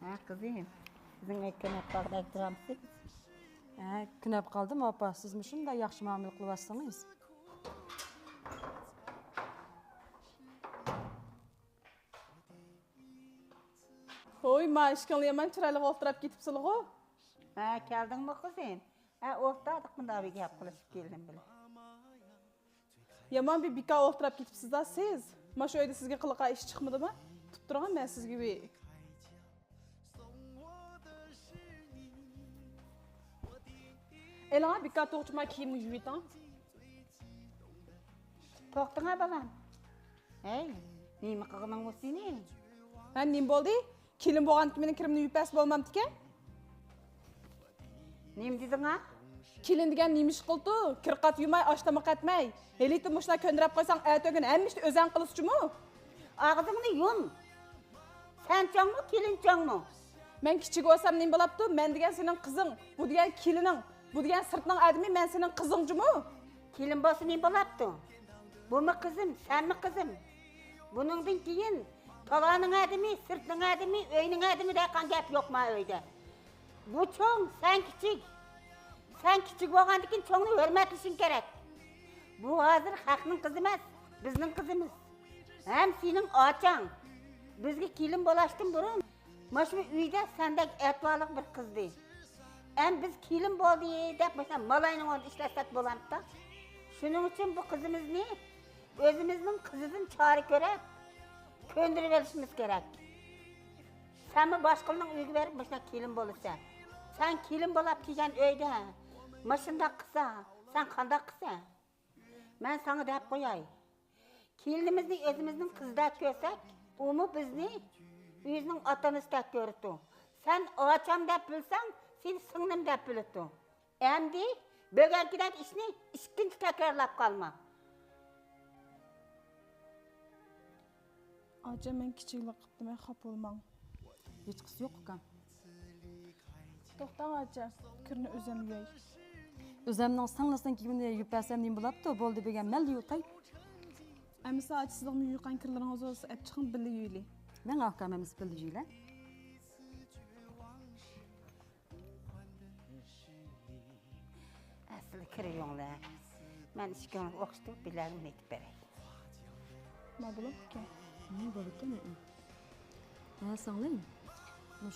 Ha kızım. Sizin ekmek bağdayıp duramsınız. Künep kaldım apa, siz mi şunday yaxşı muamele kılıvatsınız? Oy, maaşkanlı yaman çıraylık oltirap ketipsiz go. Ha geldin mi kızım? Ha ortadık mı da bir gap kılıp geldim bile. Yaman bir bika oltirap ketipsiz da siz. Maş öyle sizge kılıqa iş çıkmadı mı? Tutturağım ben siz gibi. Elana bika toğuşma kiyimini jüytan. Toktun balam. Hey, neymi kığının o seni? Ben nim boldu? Kilim boğan kiminin kirimini yüpes bolmam diken? Neyim dedin ha? Kilin degen neymiş kıldı? Kirqat yumay, aştamak etmey. Eliti muşuna köndirap koysan ertögün emmişti özen kılısçı mu? Ağzını yum. Sen çoğun mu, kilin çoğun mu? Ben kichik olsam neyim bolaptı? Ben degen senin kızın, bu degen kilinin, bu degen sırtının adımı ben senin kızıncı mu? Kilin bosu neyim bolaptı? Bu mu kızım, sen mi kızım? Bunundan keyin talanın adımı, sırtının adımı, öyünün adımı deyken gap yok mu öyde? Bu çoğun, sen küçük. Sen küçük boğandıkın çoğunu hürmetlisin gerek. Bu hazır hakның kızı emas, bizning kızımız. Hem senin açan. Bizge kelin bolaştın burun. Maşu uyda sendek etvalık bir kızdı. Hem biz kelin boldu dep mesela malayның onu işletsek bolamdı da. Şunun için bu kızımızı özümüzün kızının çağrı görüp köndürüp verişimiz gerek. Sen mi başkalarının uygu verip mesela kelin bolursan. Sen kelin bolap kelgen öyde. Maşında kısa, sen kanda kısa. Ben sana dep koyay. Kelinimizni özümüzün kızdak görsek, o mu bizni özünün atanız tek gördü. Sen açam dep bilsen, sen sınım dep bildi. Endi bögerkiden işini işkinci tekrarlap kalma. Aca men kichiklik qipti, men xap olmang. Hiç kız yok kan. To'xtang acha, kirni o'zim yey. Özemden sanlasın kimini yüpesem neyim bulaptı, boldu begen mel yutay. Amisa acha sizlarni yuygan kirlaringiz olsa, ep chiqing birga yuyli. Ben ahkamemiz bildiğiyle. Aslı kırıyorlar. Ben işken okuşturup bilerim etip berey. Ma bo'lib ki? Ne böyle ki ne? Sanlayın.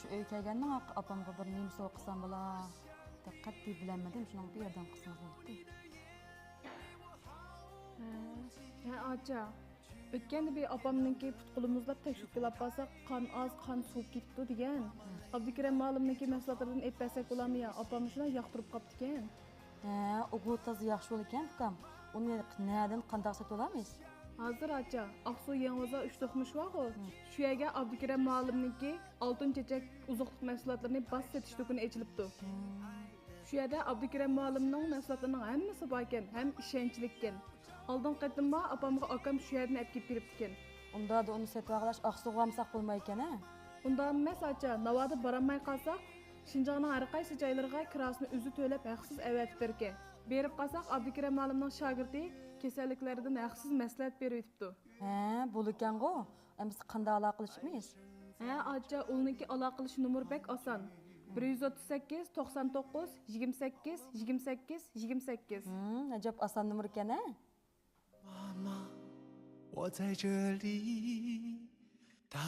Şu öy kelgenden apamga bir neyim soğuksam bola. Dikkat diye bilemedim, şunun bir yerden kısmı oldu. Ha acha. O'tganda bir opamninki putqulimizlab tekshirib kelib qolsak, qon oz, qon suv ketdi degan. Abdukiram ma'lumniki mahsulotlardan ep basak bo'ladimi ya? Opam shuna yoqtirib qopti ekan. O tazı yaxşı ol ekan ukam. Onu nereden qandaq sat olamayız? Hozir acha, Aqsu Yangiza 3 to'qmish bor-ku. Shu yerga Abdukiram ma'lumniki oltin chechak uzuqlik mahsulotlarini bas setish do'koni ochilibdi. Shu yerda Abdukiram ma'lumning mahsulotlarining hammasi bor ekan, ham ishonchli ekan. Oldin qatimma opamga akam shu yerdan olib kelib beribdi ekan. Onda da onu setib ağlash aqsuğamsaq bo'lmay ekan ha. Unda emas acha, navoda boramay qolsak, Şinjanning har qaysi joylariga kirasini o'zi to'lab haqsiz avatib bergan. Berib qolsak, Abdukiram ma'lumning shogirdi kasalliklardan haqsiz maslahat berib o'tibdi. Bu ekan-ku. Biz qanday aloqalashamiz? Acha, uninki aloqalash nomeri bek oson. 138 99 28 28 28. Acaba asan numara ekan ha? 妈妈，我在这里等